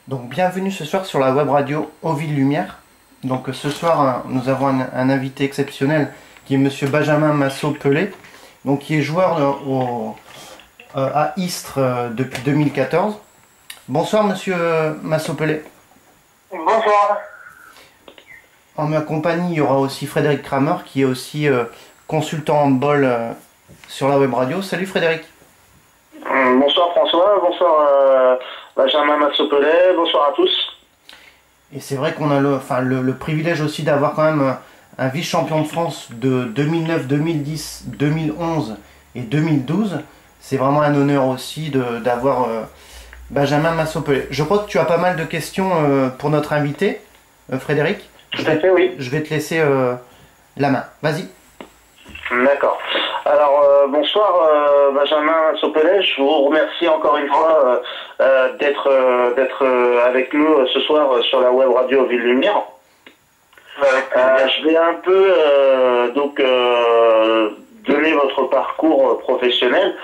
Donc bienvenue ce soir sur la web radio Oville Lumière. Donc ce soir nous avons un invité exceptionnel qui est Monsieur Benjamin Massot-Pelé, donc qui est joueur à Istres depuis 2014. Bonsoir Monsieur Massot-Pelé. Bonsoir. En ma compagnie il y aura aussi Frédéric Kramer qui est aussi consultant handball sur la web radio. Salut Frédéric. Bonsoir François, bonsoir Benjamin Massot-Pelé, bonsoir à tous. Et c'est vrai qu'on a le privilège aussi d'avoir quand même un vice-champion de France de 2009, 2010, 2011 et 2012. C'est vraiment un honneur aussi d'avoir Benjamin Massot-Pelé. Je crois que tu as pas mal de questions pour notre invité, Frédéric. Tout à fait, oui. Je vais te laisser la main. Vas-y. D'accord. Alors, bonsoir Benjamin Massot-Pelé. Je vous remercie encore une fois d'être avec nous ce soir sur la web radio Ville Lumière. Je vais un peu donner votre parcours professionnel.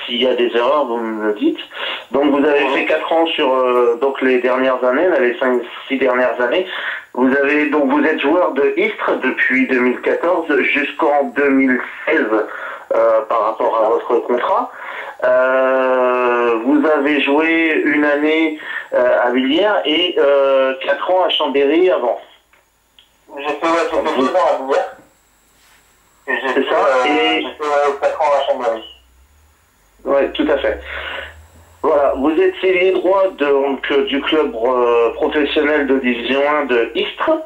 S'il y a des erreurs, vous me le dites. Donc vous avez fait 4 ans sur les dernières années, les 5-6 dernières années. Vous êtes joueur de Istres depuis 2014 jusqu'en 2016 par rapport à votre contrat. Vous avez joué une année à Villiers et 4 ans à Chambéry avant. J'ai fait 2 ans à Villiers. Et j'ai fait 4 ans à Chambéry. Oui, tout à fait. Voilà, vous êtes ailier droit du club professionnel de division 1 de Istres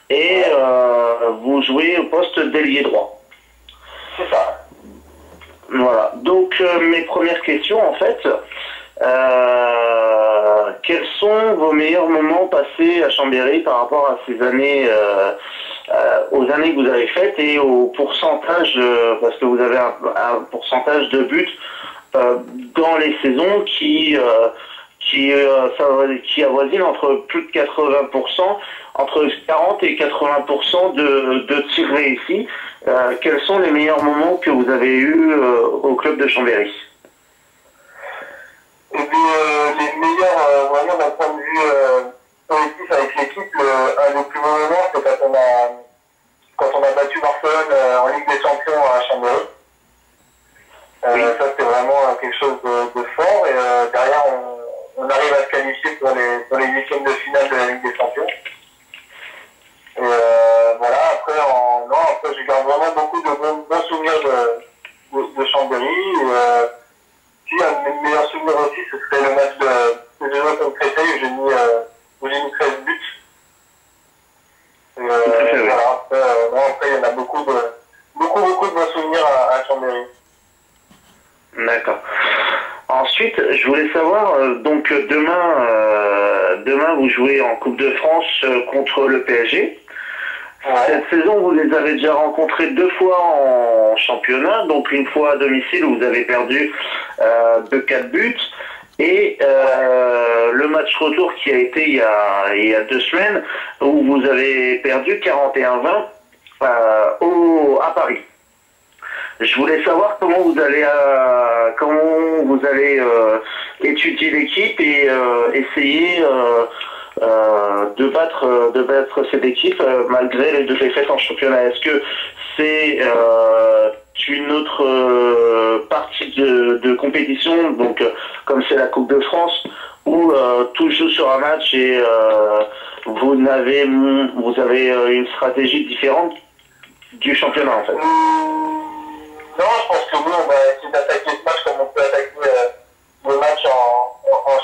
et vous jouez au poste d'ailier droit. C'est ça. Voilà, donc mes premières questions en fait, quels sont vos meilleurs moments passés à Chambéry par rapport à ces années, aux années que vous avez faites et au pourcentage, parce que vous avez un pourcentage de buts dans les saisons qui avoisine entre plus de 80%, entre 40 et 80% de tirs réussis. Quels sont les meilleurs moments que vous avez eus au club de Chambéry? Et puis, les meilleurs, vraiment d'un point de vue collectif avec l'équipe, un des plus bons moments, c'est quand on a battu Barcelone en Ligue des Champions à Chambéry. Oui. Ça, c'était vraiment quelque chose de fort. Et derrière, on arrive à se qualifier pour les huitièmes de finale de la Ligue des Champions. Et voilà, après, je garde vraiment beaucoup de bons souvenirs de Chambéry. Et, puis, un de mes meilleurs souvenirs aussi, ce serait le match que j'ai joué contre Créteil où j'ai mis 13 buts. Et, voilà, après, il y en a beaucoup de bons souvenirs à Chambéry. D'accord. Ensuite, je voulais savoir, donc demain vous jouez en Coupe de France contre le PSG. Ouais. Cette saison, vous les avez déjà rencontrés 2 fois en championnat, donc une fois à domicile où vous avez perdu de 4 buts, et le match retour qui a été il y a 2 semaines où vous avez perdu 41-20 à Paris. Je voulais savoir comment vous allez étudier l'équipe et essayer de battre cette équipe malgré les 2 défaites en championnat. Est-ce que c'est une autre partie de compétition, donc comme c'est la Coupe de France, où tout joue sur un match et vous avez une stratégie différente du championnat en fait? Non, je pense que oui, on va essayer d'attaquer ce match comme on peut attaquer le match en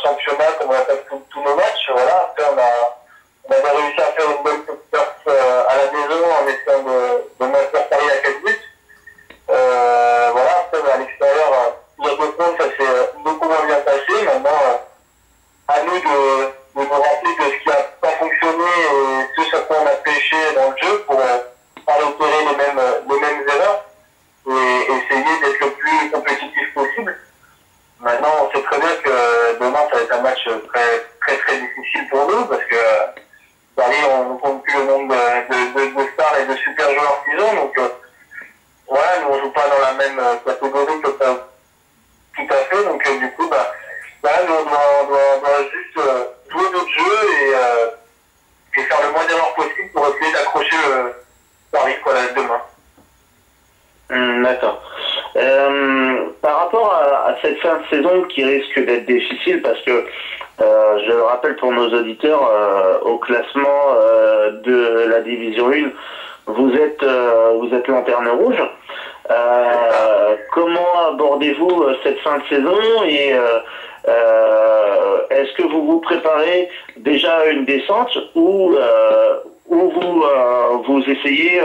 championnat, comme on attaque tous nos matchs. Voilà. Après, on avait réussi à faire une bonne performance à la maison en essayant de maintenir Paris à 4 buts. Voilà, après, à l'extérieur, il y a 2 points, ça s'est beaucoup moins bien passé. Maintenant, à nous de nous rappeler de ce qui n'a pas fonctionné et ce sur quoi on a pêché dans le jeu pour pas réitérer les mêmes erreurs. Et essayer d'être le plus compétitif possible. Maintenant, on sait très bien que demain, ça va être un match très, très, très difficile pour nous parce que Paris, on ne compte plus le nombre de stars et de super joueurs qu'ils ont. Donc, voilà, nous, on ne joue pas dans la même catégorie que tout à fait. Donc, du coup, nous, on doit juste à cette fin de saison qui risque d'être difficile parce que, je le rappelle pour nos auditeurs, au classement de la division 1, vous êtes lanterne rouge. Comment abordez-vous cette fin de saison et est-ce que vous vous préparez déjà à une descente ou vous essayez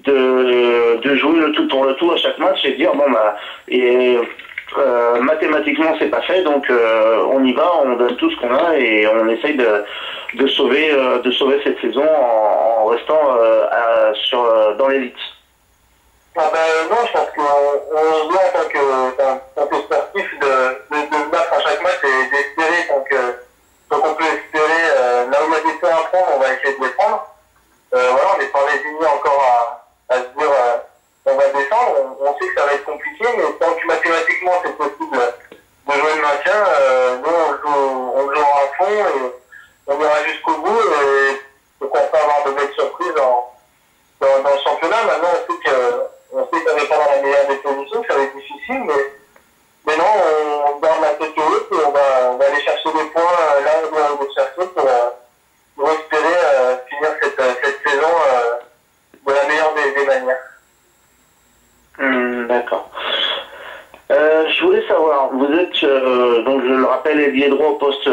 de jouer le tout pour le tout à chaque match et dire bon bah mathématiquement c'est pas fait donc on y va, on donne tout ce qu'on a et on essaye de sauver cette saison en restant dans l'élite. Ah ben non, je pense qu'on doit en tant que sportif de se battre à chaque match et d'espérer tant qu'on peut espérer là où il y a des points à prendre, on va essayer de les prendre. Voilà, on n'est pas résigné encore à se dire on va descendre, on sait que ça va être compliqué, mais tant que mathématiquement c'est possible de jouer le maintien, nous on le jouera à fond et on ira jusqu'au bout et donc on peut avoir de belles surprises dans le championnat. Maintenant on sait qu'on n'est pas dans la meilleure des positions, que ça va être difficile, mais non, on garde la tête haute et on va aller chercher des points là où on doit aller chercher pour espérer finir cette saison de la meilleure des manières. D'accord. Je voulais savoir, vous êtes, donc je le rappelle, ailier droit au poste,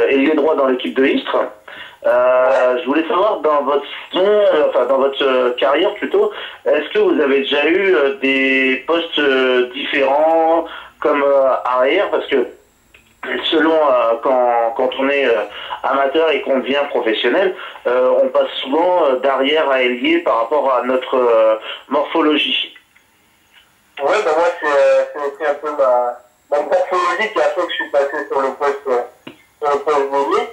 ailier droit dans l'équipe de Istres. Je voulais savoir dans votre dans votre carrière plutôt, est-ce que vous avez déjà eu des postes différents comme arrière, parce que selon quand on est amateur et qu'on devient professionnel, on passe souvent d'arrière à ailier par rapport à notre morphologie. Ouais, ben moi c'est un peu ma morphologie qui a fait que je suis passé sur le poste d'ailier.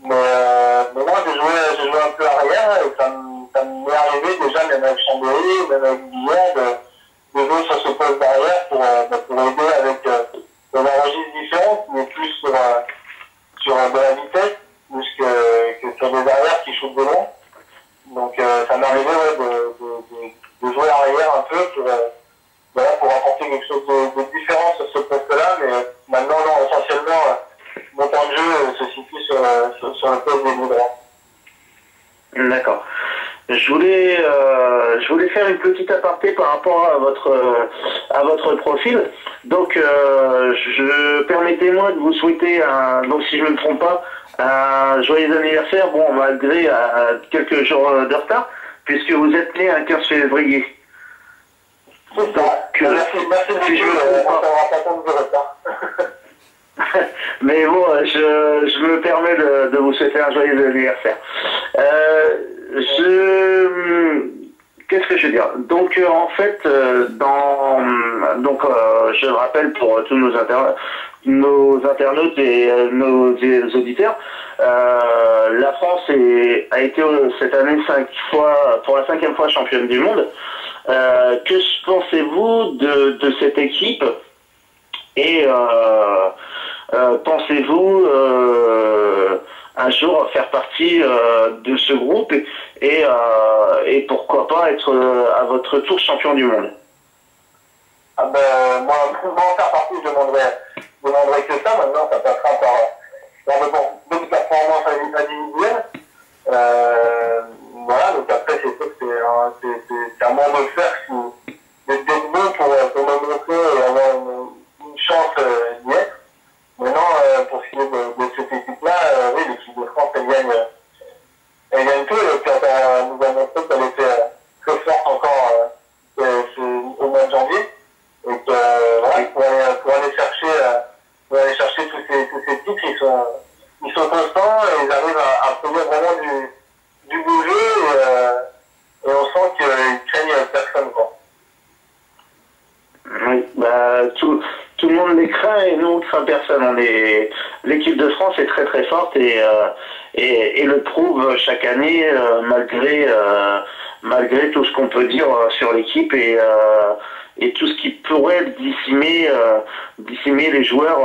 Mais moi j'ai joué un peu arrière et ça m'est arrivé déjà même avec Chambéry, même avec Guillaume, de jouer sur ce poste d'arrière pour aider avec de la registre différente, mais plus sur de la vitesse, plus que sur des arrières qui shootent de long. Donc ça m'est arrivé de jouer arrière un peu pour apporter quelque chose de différent sur ce poste-là, mais maintenant non, essentiellement mon temps de jeu se situe sur le poste des droit. D'accord. Je voulais faire une petite aparté par rapport à votre profil. Donc, permettez-moi de vous souhaiter donc si je ne me trompe pas, un joyeux anniversaire, bon, malgré quelques jours de retard, puisque vous êtes né un 15 février. C'est ça. Merci beaucoup, si je me trompe pas. Mais bon, je me permets de vous souhaiter un joyeux anniversaire. Qu'est-ce que je veux dire? Donc en fait, je le rappelle pour tous nos internautes et nos auditeurs, la France a été cette année pour la 5e fois championne du monde. Que pensez-vous de cette équipe et pensez-vous un jour faire partie de ce groupe et pourquoi pas être à votre tour champion du monde? Ah ben, moi, pour en faire partie, je demanderais que ça. Maintenant, ça passera par d'autres performances individuelles. Voilà, donc après, c'est sûr que c'est à moi de le faire, d'être bon pour me montrer et avoir une chance d'y être. Maintenant, pour ce qui est de cette équipe-là, oui, l'équipe de France, elle gagne tout. Et puis, elle nous a montré qu'elle était très forte encore au mois de janvier. Et que, voilà, pour aller chercher tous ces titres, ils sont constants et ils arrivent à produire vraiment du beau jeu et on sent qu'ils craignent personne, quoi. Oui, bah, tout le monde les craint et nous on craint personne. L'équipe de France est très très forte et le prouve chaque année malgré tout ce qu'on peut dire sur l'équipe et tout ce qui pourrait dissimer les joueurs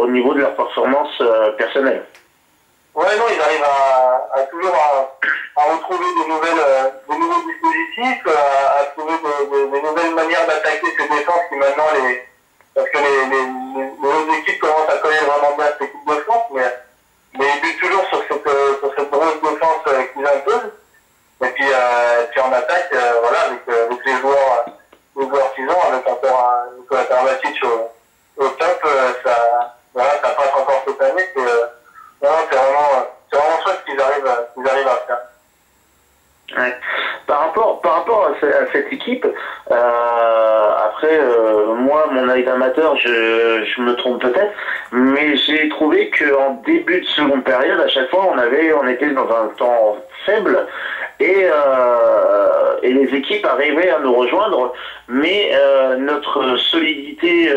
au niveau de leur performance personnelle. Ouais, non, ils arrivent toujours à retrouver des nouveaux dispositifs, à trouver des nouvelles manières d'attaquer ces défenses qui maintenant parce que les autres équipes commencent à connaître vraiment bien cette équipe de France, mais ils butent toujours sur cette grosse défense qu'ils imposent. Et puis en attaque, voilà, avec les joueurs qu'ils ont, avec encore un Nicolas Karabatic au top, ça passe encore cette année. C'est vraiment chouette qu'ils arrivent à faire. Ouais. Par rapport à cette équipe, après, moi, mon œil d'amateur, je me trompe peut-être, mais j'ai trouvé qu'en début de seconde période, à chaque fois, on était dans un temps faible et les équipes arrivaient à nous rejoindre, mais notre solidité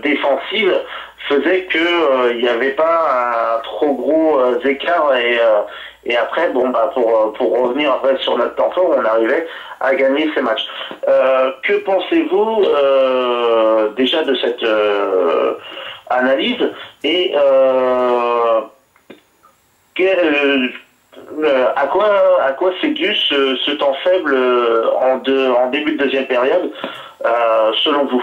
défensive faisait que il n'y avait pas un trop gros écart et après, bon, bah, pour revenir après sur notre temps fort, on arrivait à gagner ces matchs. Que pensez-vous déjà de cette analyse et à quoi c'est dû ce temps faible en début de deuxième période, selon vous?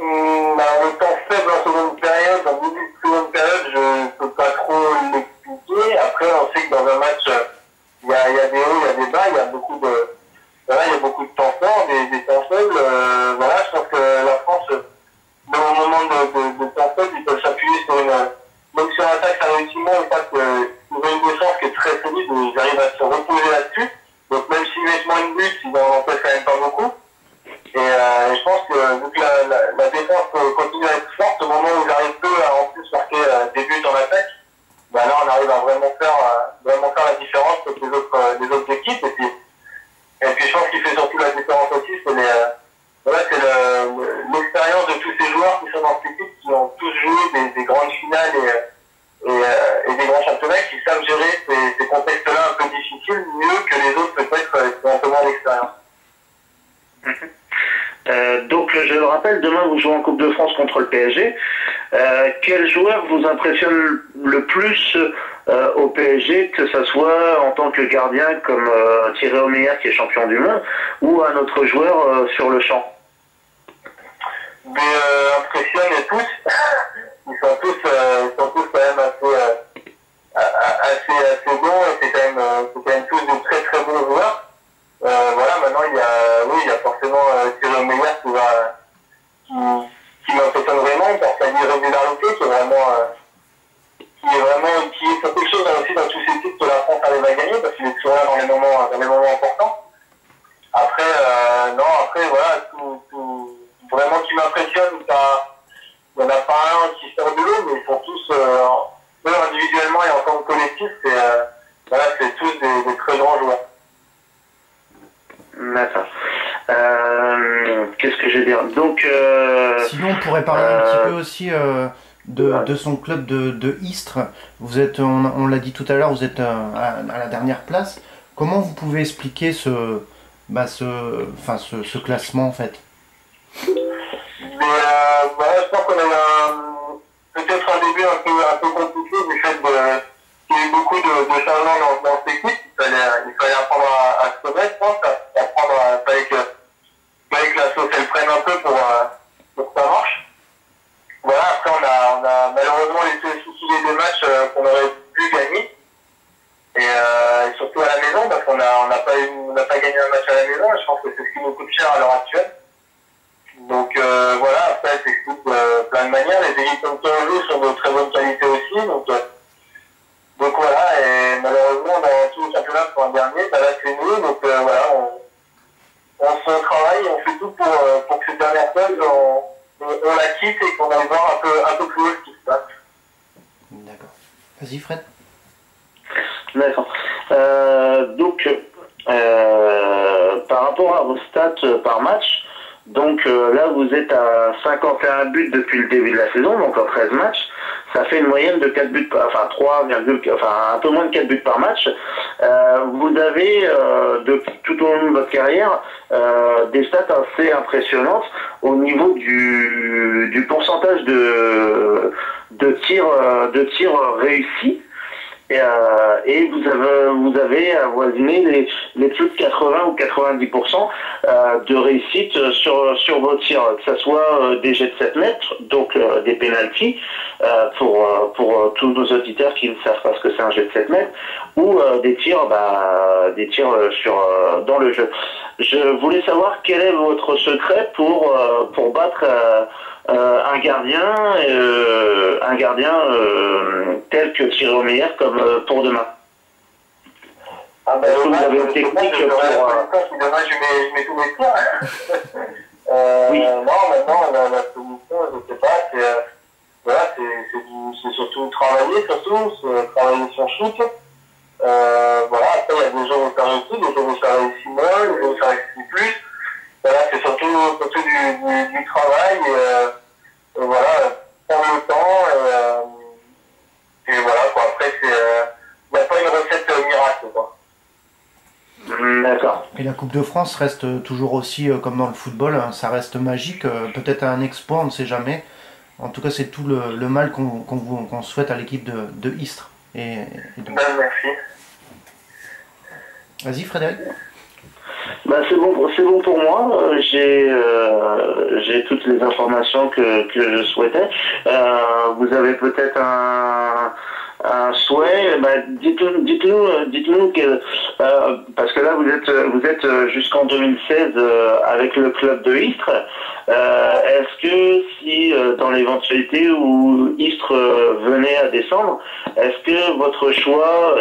Le temps faible en seconde période, en début de seconde période, je ne peux pas trop l'expliquer. Après, on sait que dans un match, il y a des hauts, il y a des bas, il y a beaucoup de temps forts, des temps faibles. Voilà, je pense que la France, dans un moment de temps faible, ils peuvent s'appuyer sur même sur l'attaque, ça réussit moins, une fois qu'ils ont une défense qui est très solide, ils arrivent à se reposer là-dessus. Donc même s'ils mettent moins de buts, ils n'en empêchent quand même pas beaucoup. Et je pense que vu que la défense continue à être forte, au moment où ils arrivent peu à en plus marquer des buts en attaque, bah là on arrive à vraiment faire la différence avec les autres équipes. Et puis je pense qu'il fait surtout la différence aussi, c'est l'expérience de tous ces joueurs qui sont dans cette équipe, qui ont tous joué des grandes finales et des grands championnats, qui savent gérer ces contextes-là un peu difficiles, mieux que les autres peut-être qui ont un peu moins d'expérience. Donc je le rappelle, demain vous jouez en Coupe de France contre le PSG. Quel joueur vous impressionne le plus au PSG, que ce soit en tant que gardien comme Thierry Omeyer qui est champion du monde, ou un autre joueur sur le champ? Impressionnent tous. Ils sont tous quand même assez bons, et c'est quand même tous de très très bons joueurs. Voilà, maintenant il y a forcément Thierry Omeyer qui m'impressionne vraiment par sa régularité, qui est quelque chose aussi dans tous ces titres que la France arrive à gagner, parce qu'il est toujours là dans les moments importants. Après, voilà, tout vraiment qui m'impressionne, il n'y en a pas un qui sort de l'eau, mais ils sont tous, eux individuellement et en tant que collectif, c'est tous des très grands joueurs. D'accord. Qu'est-ce que je vais dire? Donc, sinon, on pourrait parler un petit peu aussi de son club de Istres. Vous êtes, on l'a dit tout à l'heure, vous êtes à la dernière place. Comment vous pouvez expliquer ce classement en fait? Je pense qu'on a peut-être un début un peu compliqué du fait qu'il y a eu beaucoup de changements dans cette équipe. Il fallait apprendre à se connaître, je pense, fallait que la sauce elle prenne un peu pour que ça marche. Voilà, après on a malheureusement laissé souffler des matchs qu'on aurait pu gagner. Et surtout à la maison, parce qu'on n'a pas gagné un match à la maison, et je pense que c'est ce qui nous coûte cher à l'heure actuelle. Donc voilà, après ça s'explique plein de manières. Les équipes comme Toronto sont de très bonne qualité aussi, donc voilà, et malheureusement dans tous les championnats pour un dernier, là c'est nous, donc voilà, on se travaille, on fait tout pour que cette dernière place, on la quitte et qu'on aille voir un peu plus haut ce qui se passe. D'accord. Vas-y Fred. D'accord. Donc, par rapport à vos stats par match, donc là vous êtes à 51 buts depuis le début de la saison, donc en 13 matchs. Ça fait une moyenne de 4 buts, un peu moins de 4 buts par match. Vous avez, tout au long de votre carrière, des stats assez impressionnantes au niveau du pourcentage de tirs réussis. Et vous avez avoisiné les plus de 80 ou 90% de réussite sur vos tirs, que ce soit des jets de 7 mètres, donc des pénaltys, pour tous nos auditeurs qui ne savent pas ce que c'est un jet de 7 mètres, ou des tirs dans le jeu. Je voulais savoir quel est votre secret pour battre un gardien tel que Thierry Omeyer comme pour demain. Est-ce que vous avez une technique pour... Demain, je mets tous mes points. Oui. Non, maintenant, la solution, je ne sais pas, c'est surtout travailler, travailler son shoot. Voilà, après, il y a des jours où ça réussit, des jours où ça réussit moins, des jours où ça réussit plus. Voilà, c'est surtout du travail, et voilà, prendre le temps, et voilà, quoi. Après, il n'y a pas une recette miracle, quoi. D'accord. Et la Coupe de France reste toujours aussi, comme dans le football, hein, ça reste magique, peut-être un exploit, on ne sait jamais. En tout cas, c'est tout le mal qu'on souhaite à l'équipe de Istres. Merci. Vas-y Frédéric. C'est bon pour moi. J'ai toutes les informations que je souhaitais. Vous avez peut-être un souhait. Dites-nous que parce que là vous êtes jusqu'en 2016 avec le club de Istres. Est-ce que si dans l'éventualité où Istres venait à descendre, est-ce que votre choix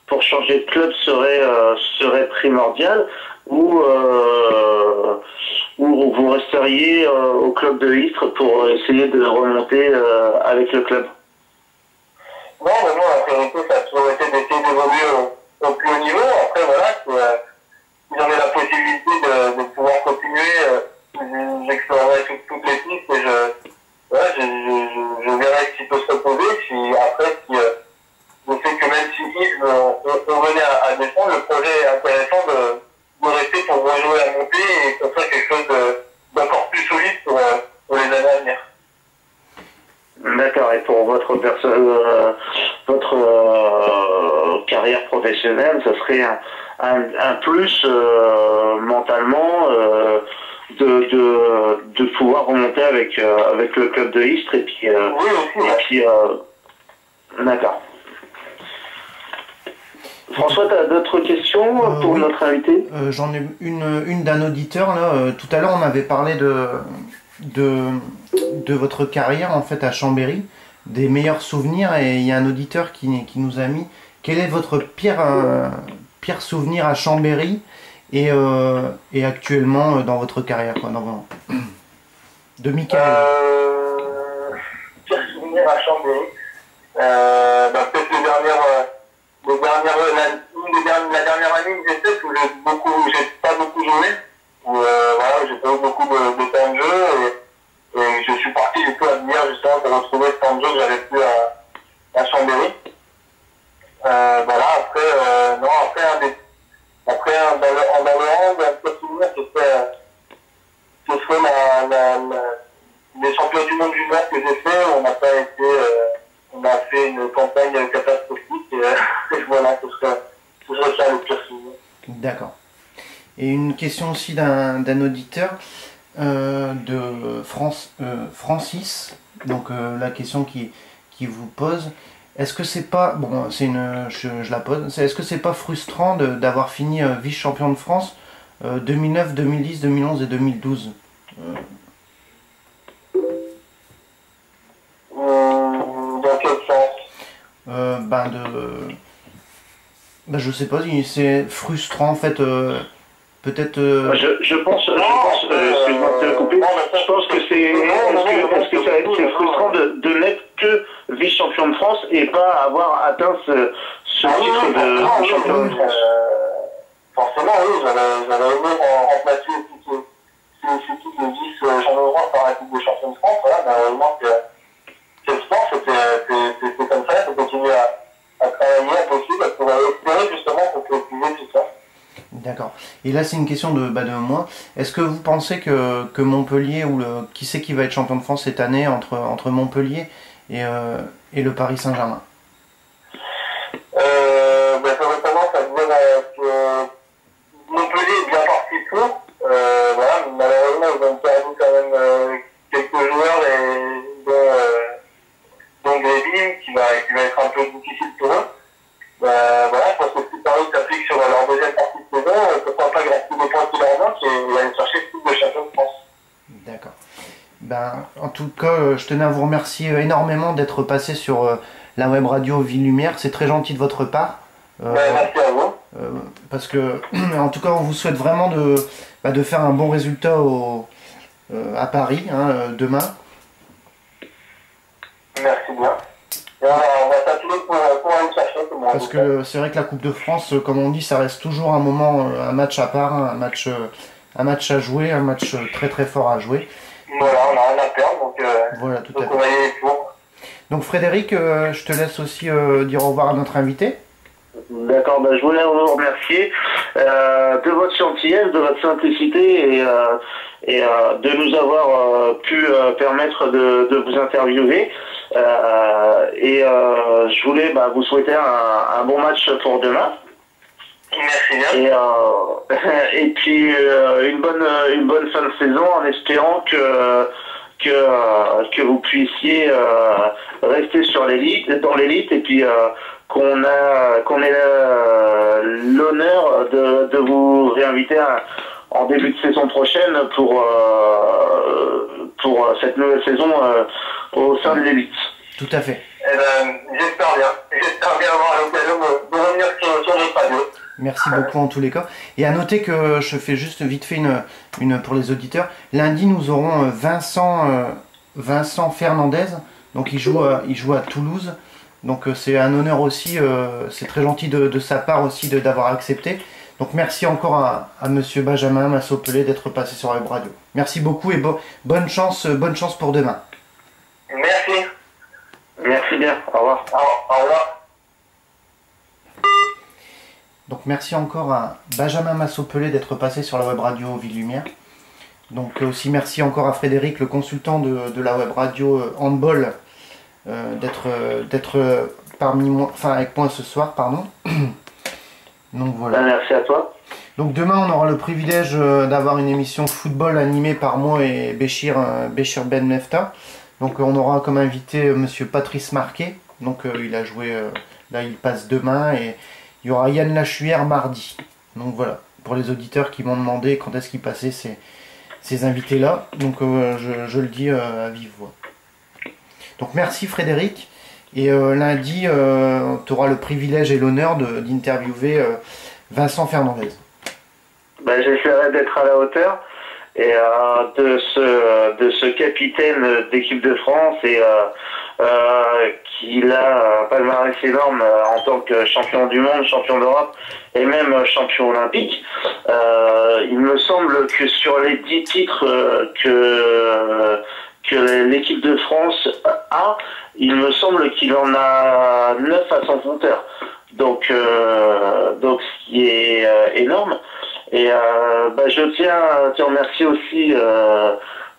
pour changer de club serait primordial, ou vous resteriez au club de Istres pour essayer de remonter avec le club? Non, mais moi, la priorité, ça a toujours été d'essayer d'évoluer au plus haut niveau. Après, voilà, si j'en ai la possibilité de pouvoir continuer, j'explorerai toutes les pistes, et je verrai ce qui peut se reposer. Si je sais que même si on venait à descendre, le projet est intéressant de rester pour rejouer la montée et construire quelque chose d'encore plus solide pour les années à venir. D'accord. Et pour votre carrière professionnelle, ça serait un plus mentalement de pouvoir remonter avec le club de Istres, et puis oui, aussi, d'accord. François, tu as d'autres questions pour oui. notre invité? J'en ai une d'un auditeur là. Tout à l'heure, on avait parlé de votre carrière en fait à Chambéry, des meilleurs souvenirs, et il y a un auditeur qui nous a mis quel est votre pire souvenir à Chambéry et actuellement dans votre carrière, quoi, de Michael. Pire souvenir à Chambéry, peut-être la dernière année que j'ai faite, où j'ai pas beaucoup joué, où voilà, j'ai pas eu beaucoup de temps de jeu, et je suis parti du coup à venir justement pour retrouver ce temps de jeu que j'avais plus à Chambéry. Voilà, après dans le hand, un petit souvenir, ce serait les champions du monde junior que j'ai fait. On a fait une campagne catastrophique, et voilà, ce serait ça le pire souvenir. D'accord. Et une question aussi d'un auditeur de Francis. Donc la question qui vous pose, est-ce que c'est pas, bon, je la pose, est-ce que c'est pas frustrant d'avoir fini vice-champion de France 2009, 2010, 2011 et 2012? Dans quel sens? Je sais pas, c'est frustrant en fait, peut-être. Je pense, excuse-moi de te couper, je pense que est-ce que c'est frustrant de n'être que vice-champion de France et pas avoir atteint ce titre de champion de France? Forcément, oui, j'avais aimé remplacer ce titre de vice-champion de France par un titre de champion de France. Voilà, malheureusement, c'est le sport, c'est comme ça, il faut continuer à travailler, à bosser, pour espérer justement qu'on peut optimiser tout ça. D'accord. Et là, c'est une question de moi. Est-ce que vous pensez que Montpellier, qui c'est qui va être champion de France cette année entre Montpellier et le Paris Saint-Germain? Ben, en tout cas, je tenais à vous remercier énormément d'être passé sur la web radio Ville Lumière. C'est très gentil de votre part. Merci à vous. Parce que, en tout cas, on vous souhaite vraiment de faire un bon résultat à Paris demain. Merci bien. Et on va s'appeler pour aller chercher. Parce que c'est vrai que la Coupe de France, comme on dit, ça reste toujours un moment, un match à part, un match à jouer, un match très très fort à jouer. Voilà, on n'a rien à perdre, donc, voilà, tout donc à on fait. va y aller pour. Donc Frédéric, je te laisse aussi dire au revoir à notre invité. D'accord, je voulais vous remercier de votre gentillesse, de votre simplicité et de nous avoir pu permettre de vous interviewer. Je voulais vous souhaiter un bon match pour demain. Merci bien. Et puis une bonne fin de saison en espérant que vous puissiez rester dans l'élite et puis qu'on ait l'honneur de vous réinviter en début de saison prochaine pour cette nouvelle saison au sein de l'élite. Tout à fait. Eh ben, j'espère bien avoir l'occasion de revenir sur les panneaux. Merci beaucoup en tous les cas. Et à noter que je fais juste vite fait une pour les auditeurs. Lundi, nous aurons Vincent Fernandez. Donc il joue à Toulouse. Donc c'est un honneur aussi. C'est très gentil de sa part aussi d'avoir accepté. Donc merci encore à Monsieur Benjamin Massot-Pelé d'être passé sur Web Radio. Merci beaucoup et bonne chance pour demain. Merci. Merci bien. Au revoir. Au revoir. Donc merci encore à Benjamin Massot-Pelé d'être passé sur la web radio Ville Lumière. Donc aussi merci encore à Frédéric, le consultant de la web radio Handball, d'être avec moi ce soir, pardon. Donc voilà. Merci à toi. Donc demain on aura le privilège d'avoir une émission football animée par moi et Béchir Ben Mefta. Donc on aura comme invité Monsieur Patrice Marquet. Donc il a joué, là il passe demain et il y aura Yann Lachuère mardi. Donc voilà, pour les auditeurs qui m'ont demandé quand est-ce qu'ils passaient ces invités-là. Donc je le dis à vive voix. Donc merci Frédéric. Et lundi, tu auras le privilège et l'honneur d'interviewer Vincent Fernandez. J'essaierai d'être à la hauteur et de ce capitaine d'équipe de France et qui a un palmarès énorme en tant que champion du monde, champion d'Europe et même champion olympique. Il me semble que sur les 10 titres que l'équipe de France a, il me semble qu'il en a 9 à son compteur. Donc ce qui est énorme. Et je tiens à te remercier aussi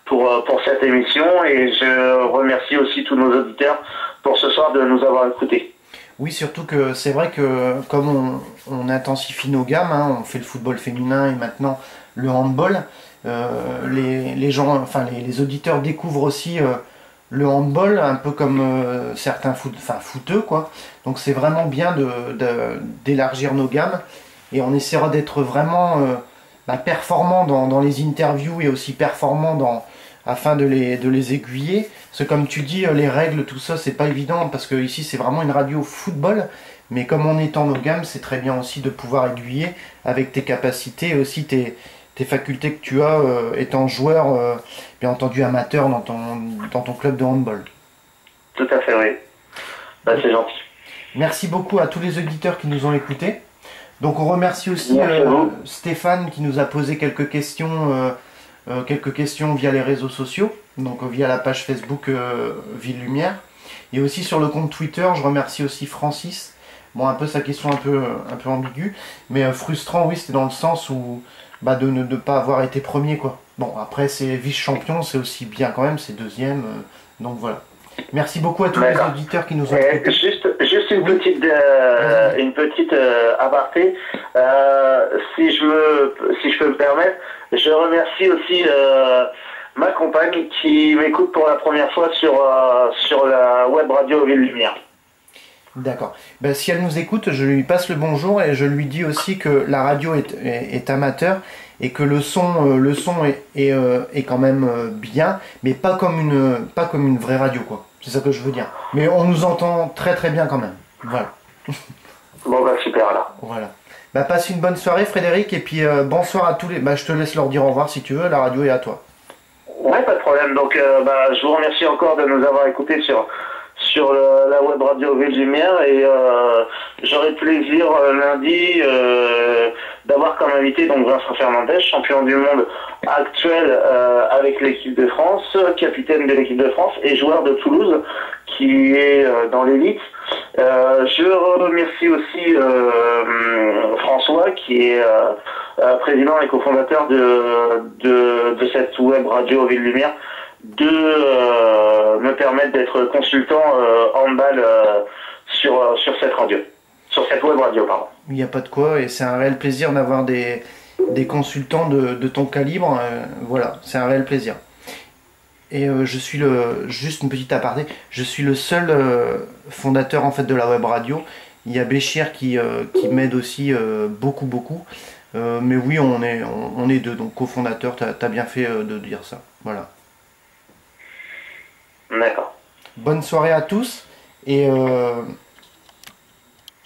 pour cette émission et je remercie aussi tous nos auditeurs pour ce soir de nous avoir écoutés. Oui, surtout que c'est vrai que comme on intensifie nos gammes, on fait le football féminin et maintenant le handball, les gens, les auditeurs découvrent aussi le handball, un peu comme certains footeux, quoi. Donc c'est vraiment bien d'élargir nos gammes et on essaiera d'être vraiment performant dans les interviews et aussi performant afin de les aiguiller. Parce que comme tu dis, les règles, tout ça, c'est pas évident parce que ici c'est vraiment une radio football. Mais comme on étend nos gammes, c'est très bien aussi de pouvoir aiguiller avec tes capacités et aussi tes facultés que tu as étant joueur, bien entendu amateur dans ton club de handball. Tout à fait, oui. C'est gentil. Merci beaucoup à tous les auditeurs qui nous ont écoutés. Donc on remercie aussi Stéphane qui nous a posé quelques questions via les réseaux sociaux, donc via la page Facebook Ville Lumière. Et aussi sur le compte Twitter, je remercie aussi Francis. Bon, un peu sa question un peu ambiguë, mais frustrant, oui, c'était dans le sens où de ne pas avoir été premier, quoi. Bon, après c'est vice-champion, c'est aussi bien quand même, c'est deuxième, donc voilà. Merci beaucoup à tous les auditeurs qui nous ont écoutés. Juste une petite aparté, si je peux me permettre, je remercie aussi ma compagne qui m'écoute pour la première fois sur la web radio Ville Lumière. D'accord. Si elle nous écoute, je lui passe le bonjour et je lui dis aussi que la radio est amateur et que le son est quand même bien, mais pas comme une vraie radio, quoi. C'est ça que je veux dire. Mais on nous entend très très bien quand même. Voilà. Bon bah super alors. Voilà. Bah passe une bonne soirée Frédéric, et puis bonsoir à tous les... Bah je te laisse leur dire au revoir si tu veux, la radio est à toi. Ouais, pas de problème. Donc je vous remercie encore de nous avoir écoutés sur la web radio Ville-Lumière, et j'aurai plaisir lundi d'avoir comme invité donc Vincent Fernandez, champion du monde actuel avec l'équipe de France, capitaine de l'équipe de France et joueur de Toulouse qui est dans l'élite. Je remercie aussi François qui est président et cofondateur de cette web radio Ville-Lumière, de me permettre d'être consultant handball sur cette radio, sur cette web radio, pardon. Il n'y a pas de quoi, et c'est un réel plaisir d'avoir des consultants de ton calibre. Voilà, c'est un réel plaisir. Et juste une petite aparté, je suis le seul fondateur en fait de la web radio. Il y a Béchir qui m'aide aussi beaucoup. Mais oui, on est deux, donc cofondateurs, t'as bien fait de dire ça. Voilà. D'accord. Bonne soirée à tous, et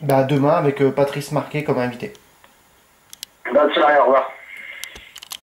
demain avec Patrice Marquet comme invité. Bonne soirée, au revoir.